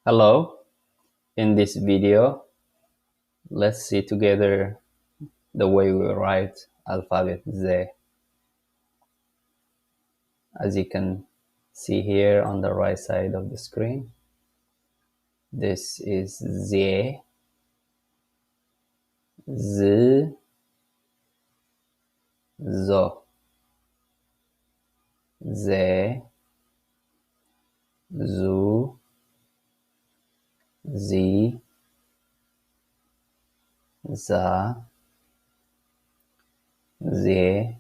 Hello, in this video, let's see together the way we write alphabet Z. As you can see here on the right side of the screen, this is Z, Z, Zo, Z, Zu, Z, Za, Z,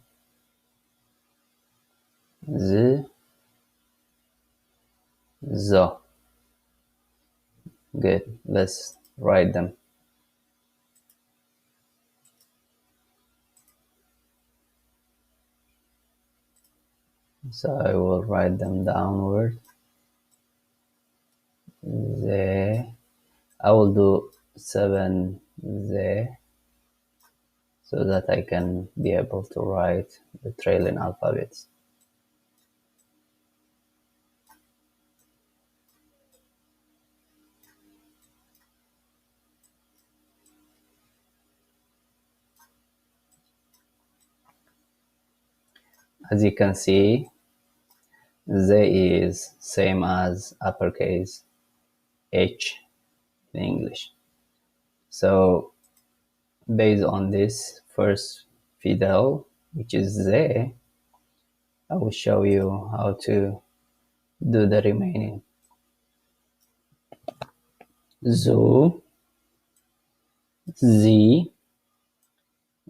Z, Zo. Good, let's write them. So I will write them downward. Z. I will do 7 Z so that I can be able to write the trailing alphabets. As you can see, Z is same as uppercase H in English. So based on this first fiddle, which is Z, I will show you how to do the remaining. Zu, Z,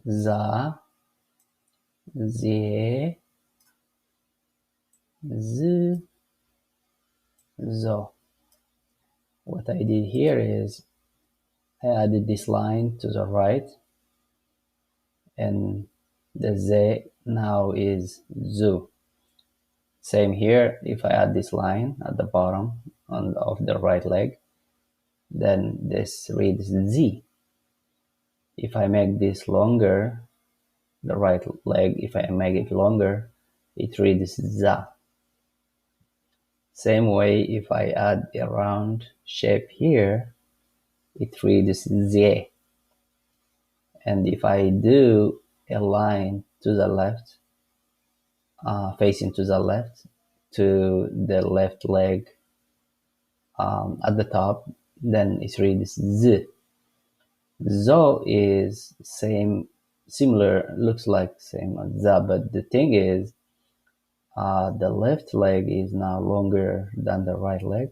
Za, Z, Z, Zo. What I did here is I added this line to the right, and the Z now is Zu. Same here, if I add this line at the bottom of the right leg, then this reads Z. If I make this longer, the right leg, if I make it longer, it reads Za. Same way, if I add a round shape here, it reads Z. And if I do a line to the left, facing to the left, to the left leg at the top, then it reads Z. Zo is similar, looks like same as Za, but the thing is, the left leg is now longer than the right leg.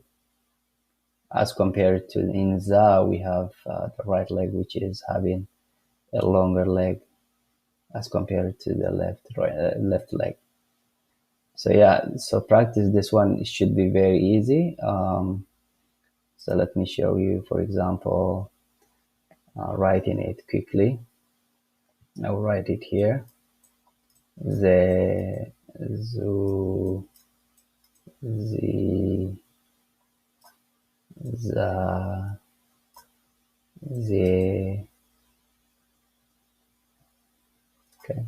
As compared to in Za, we have the right leg, which is having a longer leg as compared to the left leg. So yeah, so practice this one. It should be very easy. So let me show you, for example, writing it quickly. I'll write it here. Z, Zu, Z, Za, Z. Okay.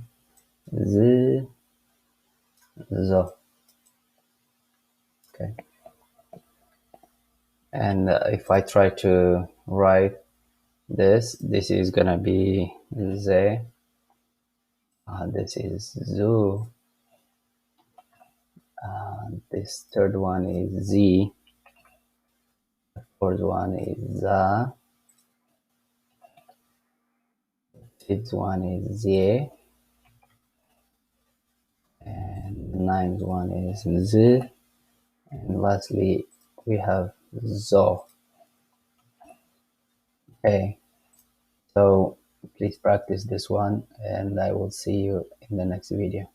Z, Zo. Okay. And if I try to write this is gonna be Z. This is Zu. This third one is Z. The fourth one is Za. The fifth one is Z. And the ninth one is Z. And lastly, we have Zo. Okay, so please practice this one, and I will see you in the next video.